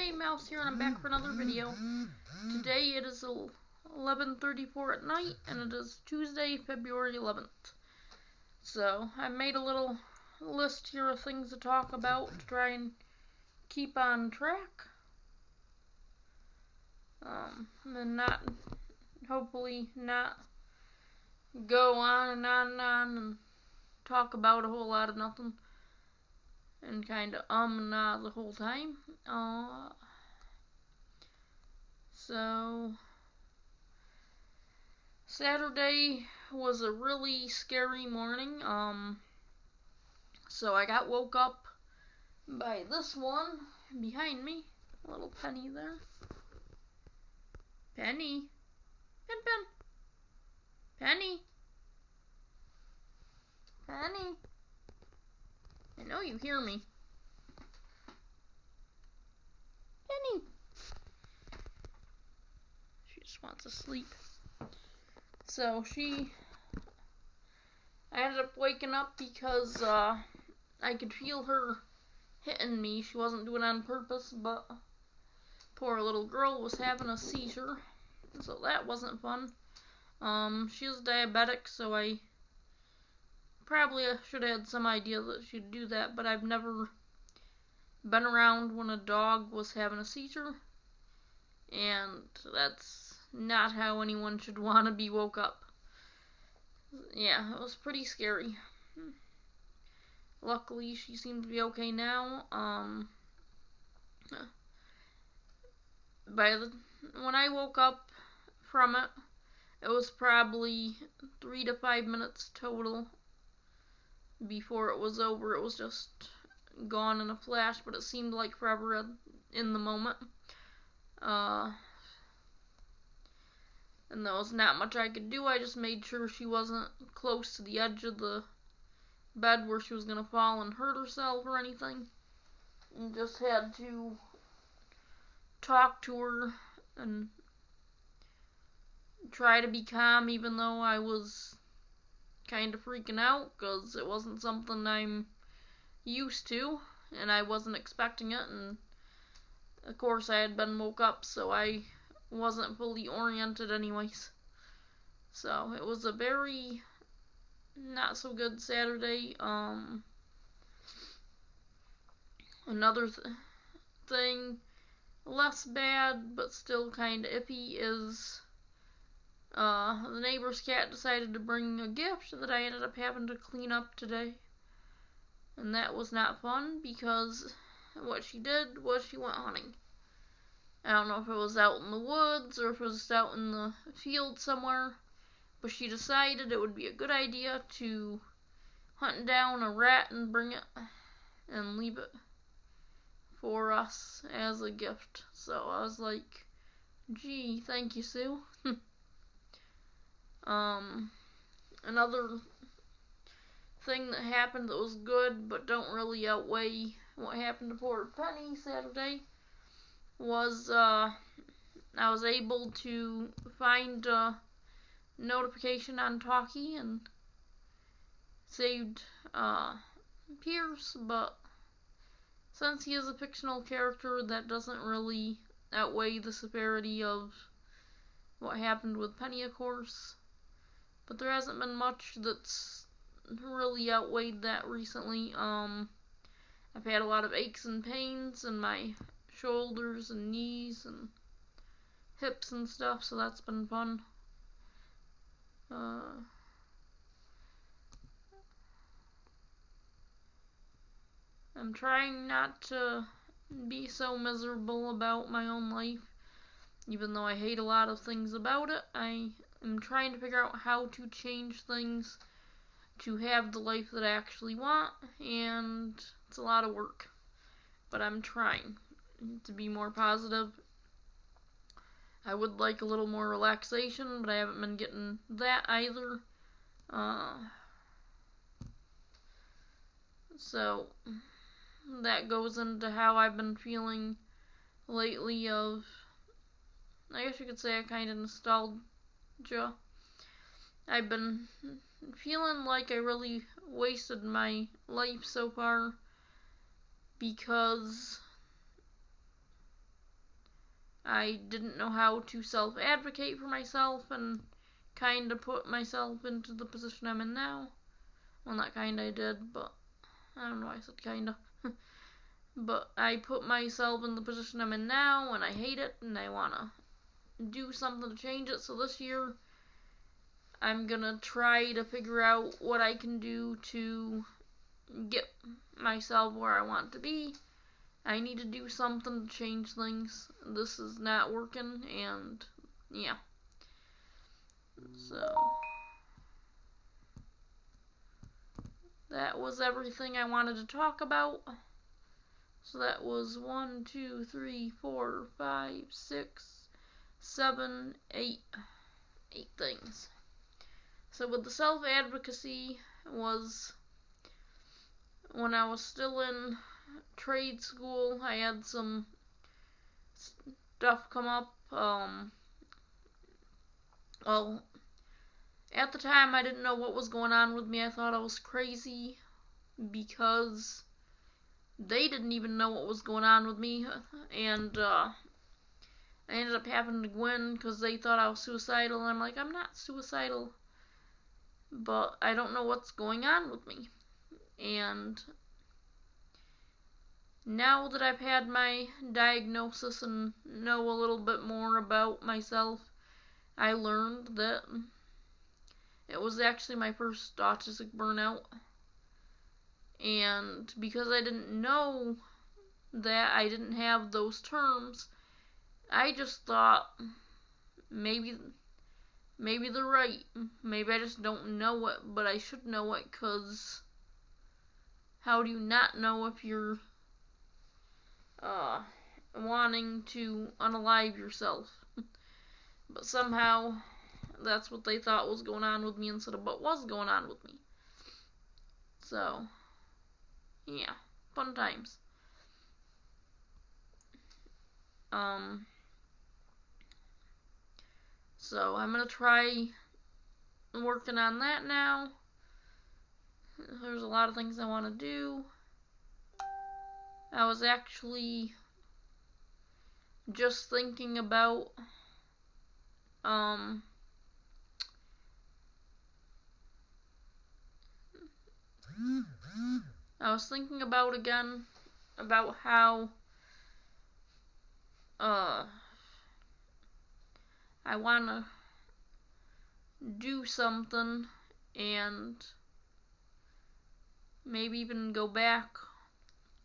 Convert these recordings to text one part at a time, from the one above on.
Hey, Mouse here, and I'm back for another video. Today it is 11:34 at night, and it is Tuesday, February 11th. So, I made a little list here of things to talk about to try and keep on track. And hopefully not go on and on and on and talk about a whole lot of nothing. And kind of and ah the whole time. So, Saturday was a really scary morning. So I got woke up by this one behind me. Little Penny there. Penny. Pen. Penny. Penny. I know you hear me. Penny. She just wants to sleep. So I ended up waking up because I could feel her hitting me. She wasn't doing it on purpose, but poor little girl was having a seizure, so that wasn't fun. She was diabetic, so I probably should have had some idea that she'd do that, but I've never been around when a dog was having a seizure, and that's not how anyone should want to be woke up. Yeah, it was pretty scary. Luckily, she seemed to be okay now. When I woke up from it, it was probably 3 to 5 minutes total before it was over. It was just gone in a flash, but it seemed like forever in the moment. And there was not much I could do. I just made sure she wasn't close to the edge of the bed where she was going to fall and hurt herself or anything. And just had to talk to her and try to be calm, even though I was kind of freaking out, because it wasn't something I'm used to, and I wasn't expecting it, and of course I had been woke up, so I wasn't fully oriented anyways. So it was a very not so good Saturday. Another thing, less bad but still kind of iffy, is the neighbor's cat decided to bring a gift that I ended up having to clean up today. And that was not fun, because what she did was she went hunting. I don't know if it was out in the woods or if it was out in the field somewhere, but she decided it would be a good idea to hunt down a rat and bring it and leave it for us as a gift. So I was like, gee, thank you, Sue. Another thing that happened that was good but don't really outweigh what happened to poor Penny Saturday was I was able to find a notification on Talkie and saved Pierce, but since he is a fictional character, that doesn't really outweigh the severity of what happened with Penny, of course. But there hasn't been much that's really outweighed that recently. I've had a lot of aches and pains in my shoulders and knees and hips and stuff, so that's been fun. I'm trying not to be so miserable about my own life, even though I hate a lot of things about it. I am trying to figure out how to change things to have the life that I actually want, and it's a lot of work, but I'm trying to be more positive. I would like a little more relaxation, but I haven't been getting that either. So that goes into how I've been feeling lately of, I guess you could say, a kind of nostalgia. I've been feeling like I really wasted my life so far, because I didn't know how to self-advocate for myself and kind of put myself into the position I'm in now. Well, not kind of, I did, but I don't know why I said kind of. But I put myself in the position I'm in now, and I hate it, and I want to do something to change it. So this year, I'm gonna try to figure out what I can do to get myself where I want to be. I need to do something to change things. This is not working, and yeah. So that was everything I wanted to talk about. So that was 1, 2, 3, 4, 5, 6, 7, 8 things. So with the self-advocacy was when I was still in trade school, I had some stuff come up. Well, at the time I didn't know what was going on with me. I thought I was crazy because they didn't even know what was going on with me, and I ended up having to go in because they thought I was suicidal, and I'm like, I'm not suicidal, but I don't know what's going on with me. And now that I've had my diagnosis and know a little bit more about myself, I learned that it was actually my first autistic burnout. And because I didn't know that, I didn't have those terms, I just thought maybe they're right. Maybe I just don't know it, but I should know it, because how do you not know if you're wanting to unalive yourself? But somehow that's what they thought was going on with me instead of what was going on with me. So yeah, fun times. So I'm gonna try working on that now. There's a lot of things I want to do. I was actually just thinking about I was thinking about again about how I want to do something and maybe even go back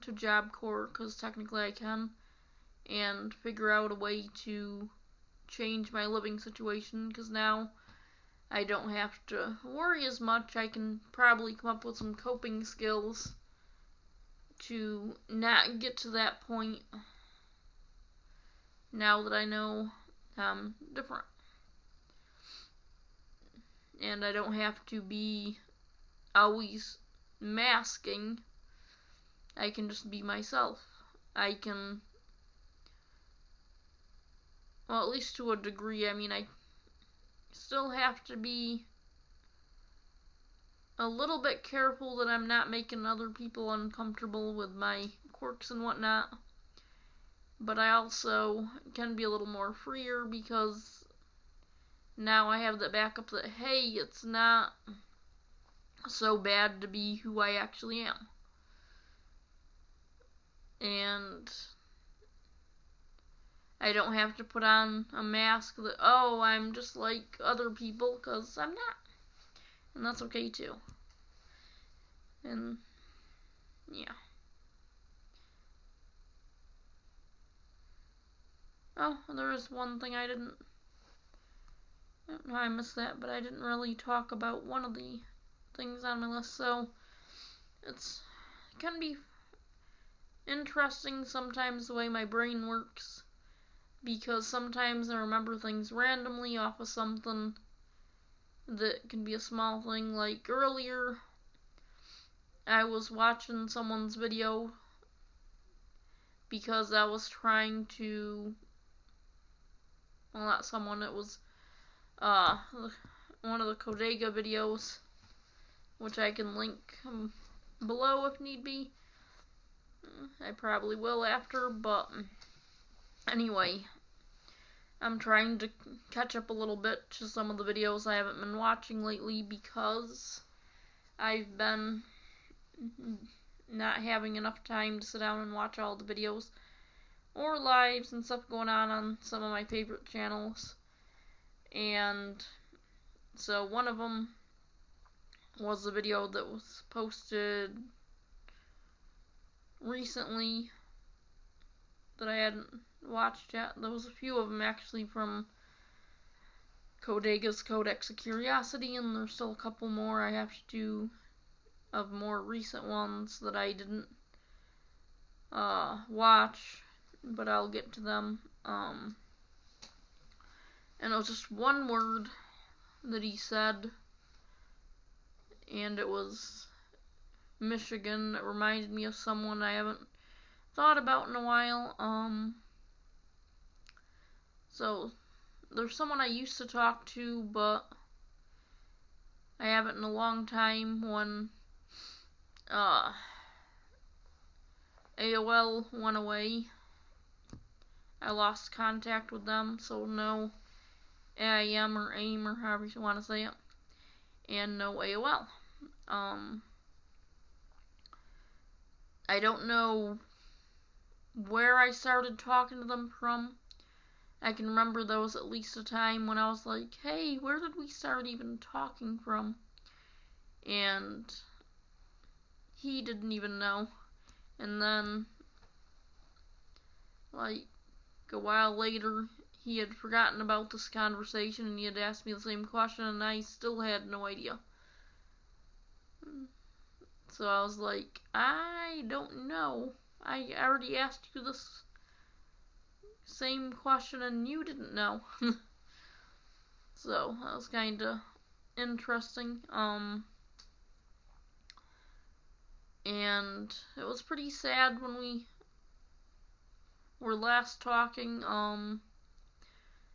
to Job Corps, because technically I can, and figure out a way to change my living situation, because now I don't have to worry as much. I can probably come up with some coping skills to not get to that point now that I know I'm different. And I don't have to be always masking. I can just be myself. I can, well, at least to a degree. I mean, I still have to be a little bit careful that I'm not making other people uncomfortable with my quirks and whatnot. But I also can be a little more freer, because now I have that backup that, hey, it's not so bad to be who I actually am. And I don't have to put on a mask that, oh, I'm just like other people, because I'm not. And that's okay too. And yeah. Oh, there is one thing I don't know how I missed that, but I didn't really talk about one of the things on my list. So it can be interesting sometimes the way my brain works, because sometimes I remember things randomly off of something that can be a small thing. Like earlier, I was watching someone's video because I was trying to, well, not someone, it was one of the Codega videos, which I can link below if need be. I probably will after, but anyway, I'm trying to catch up a little bit to some of the videos I haven't been watching lately because I've been not having enough time to sit down and watch all the videos or lives and stuff going on some of my favorite channels. And so one of them was a video that was posted recently that I hadn't watched yet. There was a few of them actually from Codega's Codex of Curiosity, and there's still a couple more I have to do of more recent ones that I didn't watch, but I'll get to them. And it was just one word that he said, and it was Michigan. It reminded me of someone I haven't thought about in a while. So there's someone I used to talk to, but I haven't in a long time. When AOL went away, I lost contact with them, so no AIM or AIM or however you want to say it, and no AOL. I don't know where I started talking to them from. I can remember there was at least a time when I was like, hey, where did we start even talking from? And he didn't even know. And then, like, a while later, he had forgotten about this conversation and he had asked me the same question and I still had no idea. So I was like, I don't know. I already asked you this same question and you didn't know. So that was kinda interesting. And it was pretty sad when we were last talking.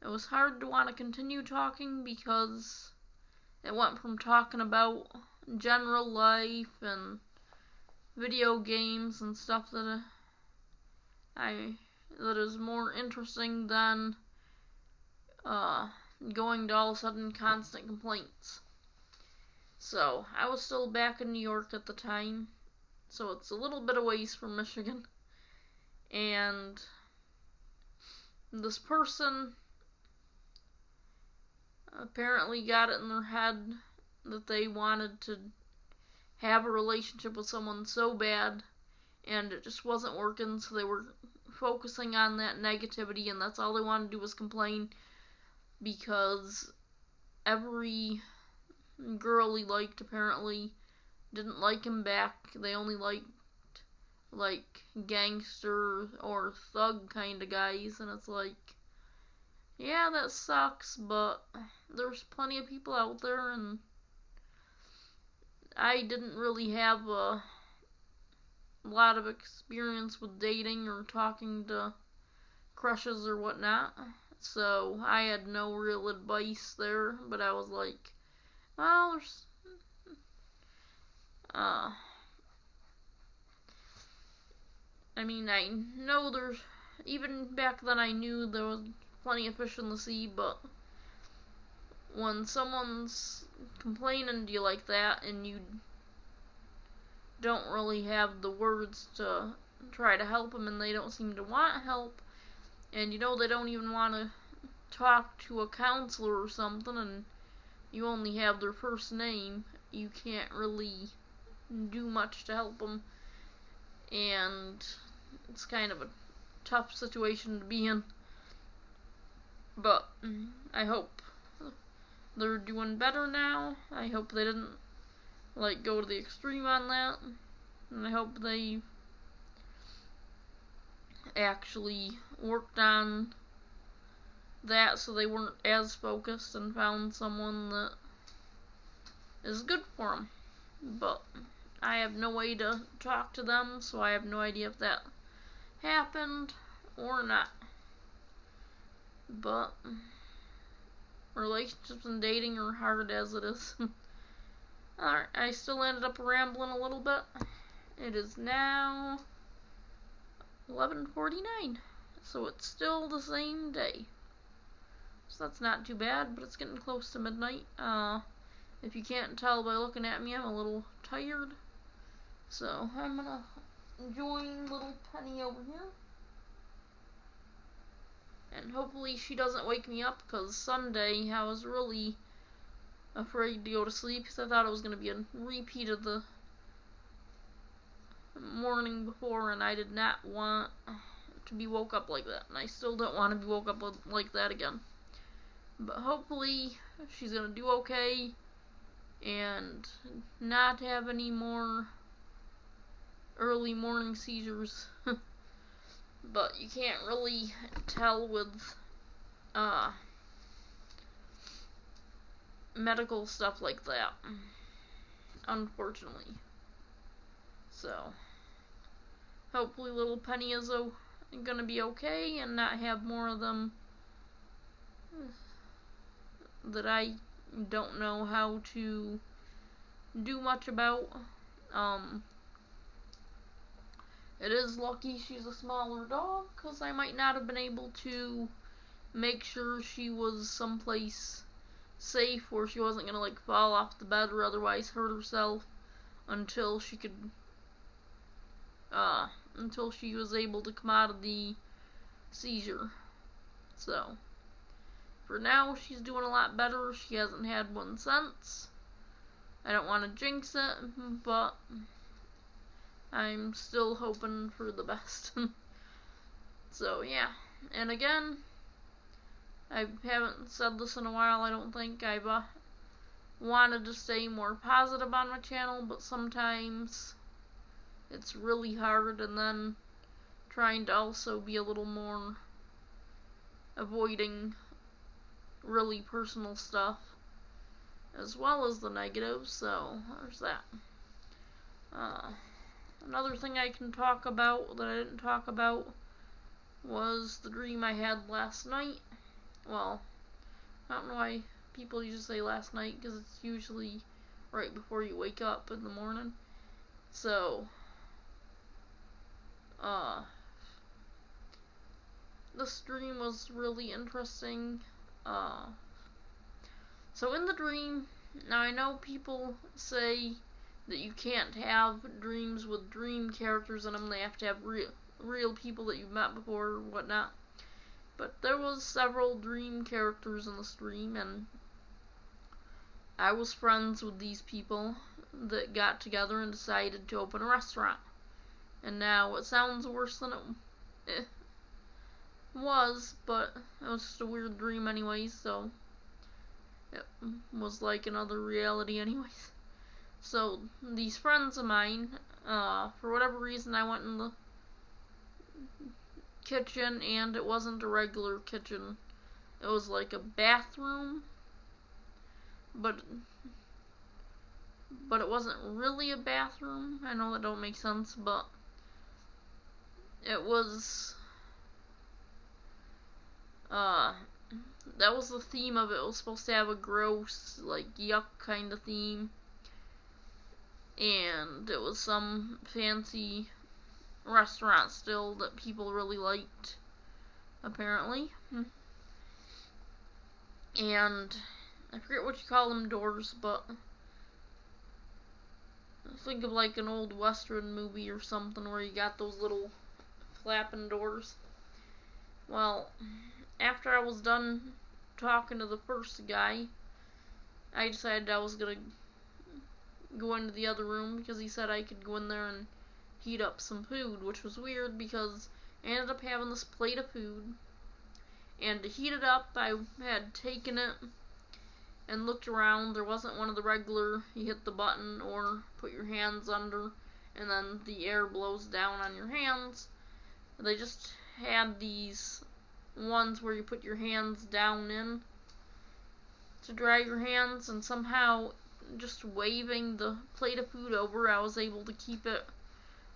It was hard to want to continue talking because it went from talking about general life and video games and stuff that is more interesting than going to all of a sudden constant complaints. So I was still back in New York at the time, so it's a little bit of ways from Michigan, and this person apparently got it in their head that they wanted to have a relationship with someone so bad, and it just wasn't working, so they were focusing on that negativity, and that's all they wanted to do was complain, because every girl he liked apparently didn't like him back. They only liked, like, gangster or thug kind of guys, and it's like, yeah, that sucks, but there's plenty of people out there, and I didn't really have a lot of experience with dating or talking to crushes or whatnot, so I had no real advice there, but I was like, well, there's I mean, I know there's, even back then I knew there was plenty of fish in the sea, but when someone's complaining to you like that and you don't really have the words to try to help them and they don't seem to want help, and you know they don't even want to talk to a counselor or something, and you only have their first name, you can't really do much to help them, and it's kind of a tough situation to be in. But I hope they're doing better now. I hope they didn't, like, go to the extreme on that, and I hope they actually worked on that so they weren't as focused and found someone that is good for them. But I have no way to talk to them, so I have no idea if that happened or not. But relationships and dating are hard as it is. Alright, I still ended up rambling a little bit. It is now 11:49, so it's still the same day. so that's not too bad, but it's getting close to midnight. If you can't tell by looking at me, I'm a little tired. So I'm gonna join little Penny over here. And hopefully she doesn't wake me up, because Sunday I was really afraid to go to sleep because I thought it was going to be a repeat of the morning before, and I did not want to be woke up like that, and I still don't want to be woke up like that again. But hopefully she's going to do okay and not have any more early morning seizures. But you can't really tell with medical stuff like that, unfortunately. So hopefully little Penny is gonna be okay and not have more of them that I don't know how to do much about. It is lucky she's a smaller dog, because I might not have been able to make sure she was someplace safe where she wasn't gonna like fall off the bed or otherwise hurt herself until she could until she was able to come out of the seizure. So for now she's doing a lot better. She hasn't had one since. I don't want to jinx it, but I'm still hoping for the best. So yeah, and again, I haven't said this in a while, I don't think. I've wanted to stay more positive on my channel, but sometimes it's really hard, and then trying to also be a little more avoiding really personal stuff as well as the negatives, so there's that. Another thing I can talk about that I didn't talk about was the dream I had last night. Well, I don't know why people usually say last night, because it's usually right before you wake up in the morning. So, this dream was really interesting. So in the dream, now I know people say that you can't have dreams with dream characters in them, they have to have real people that you've met before or whatnot. But there was several dream characters in this dream, and I was friends with these people that got together and decided to open a restaurant. And now it sounds worse than it was, but it was just a weird dream anyways, so it was like another reality anyways. So these friends of mine, for whatever reason, I went in the kitchen, and it wasn't a regular kitchen. It was like a bathroom, but it wasn't really a bathroom. I know that don't make sense, but it was, that was the theme of it. It was supposed to have a gross, like, yuck kind of theme. And it was some fancy restaurant still that people really liked, apparently. And I forget what you call them doors, but think of like an old western movie or something where you got those little flapping doors. Well, after I was done talking to the first guy, I decided I was gonna go into the other room because he said I could go in there and heat up some food, which was weird because I ended up having this plate of food, and to heat it up I had taken it and looked around. There wasn't one of the regular, you hit the button or put your hands under and then the air blows down on your hands. They just had these ones where you put your hands down in to dry your hands, and somehow just waving the plate of food over, I was able to keep it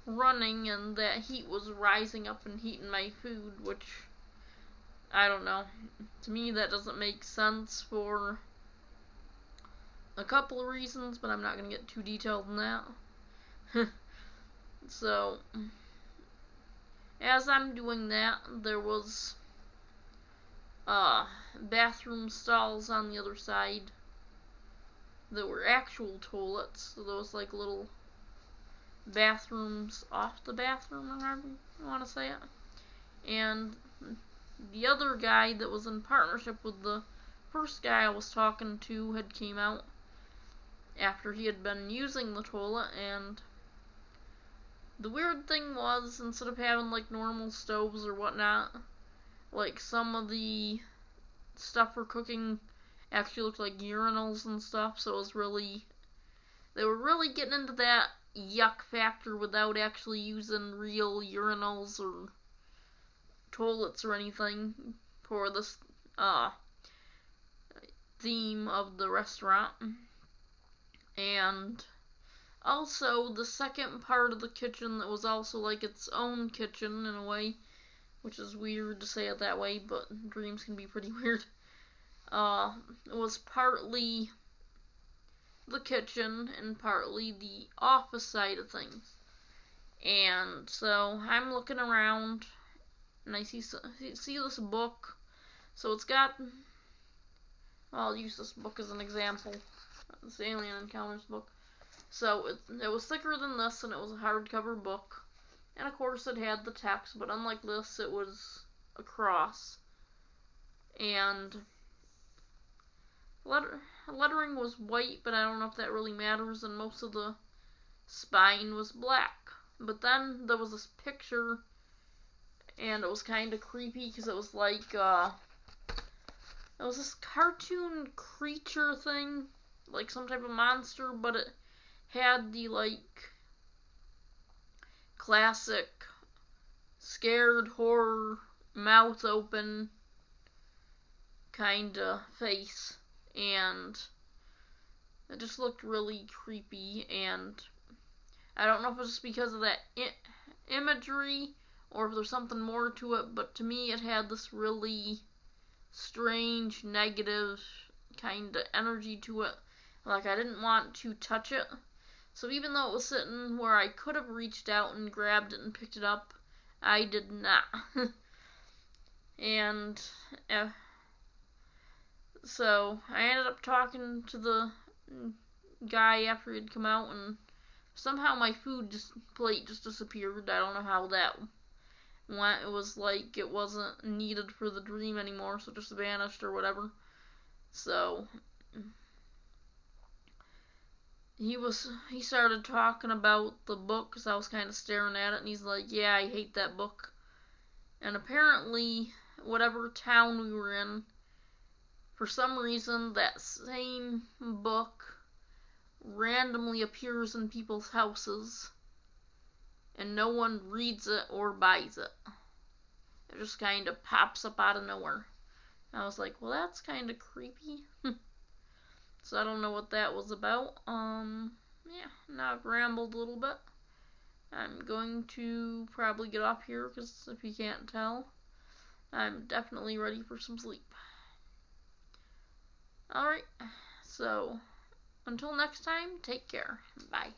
running, and that heat was rising up and heating my food, which, I don't know. To me, that doesn't make sense for a couple of reasons, but I'm not going to get too detailed in that. So, as I'm doing that, there was bathroom stalls on the other side that were actual toilets. So those like little bathrooms off the bathroom, or however you want to say it. And the other guy that was in partnership with the first guy I was talking to had came out after he had been using the toilet, and the weird thing was, instead of having like normal stoves or whatnot, like some of the stuff for cooking actually looked like urinals and stuff, so it was really, they were really getting into that yuck factor without actually using real urinals or toilets or anything for this theme of the restaurant. And also the second part of the kitchen that was also like its own kitchen in a way, which is weird to say it that way, but dreams can be pretty weird. It was partly the kitchen and partly the office side of things. And so I'm looking around and I see this book. So it's got, well, I'll use this book as an example. This Alien Encounters book. So it was thicker than this, and it was a hardcover book. And of course it had the text, but unlike this, it was across. And lettering was white, but I don't know if that really matters, and most of the spine was black. But then there was this picture, and it was kind of creepy because it was like, it was this cartoon creature thing, like some type of monster, but it had the like classic scared horror mouth open kind of face, and it just looked really creepy. And I don't know if it's just because of that imagery or if there's something more to it, but to me it had this really strange negative kind of energy to it. Like I didn't want to touch it. So even though it was sitting where I could have reached out and grabbed it and picked it up, I did not. And so I ended up talking to the guy after he'd come out, and somehow my plate just disappeared. I don't know how that went. It was like it wasn't needed for the dream anymore, so it just vanished or whatever. So he started talking about the book because I was kind of staring at it, and he's like, yeah, I hate that book. And apparently, whatever town we were in, for some reason, that same book randomly appears in people's houses, and no one reads it or buys it. It just kind of pops up out of nowhere. And I was like, well, that's kind of creepy. So I don't know what that was about. Yeah, now I've rambled a little bit. I'm going to probably get off here because if you can't tell, I'm definitely ready for some sleep. Alright, so until next time, take care. Bye.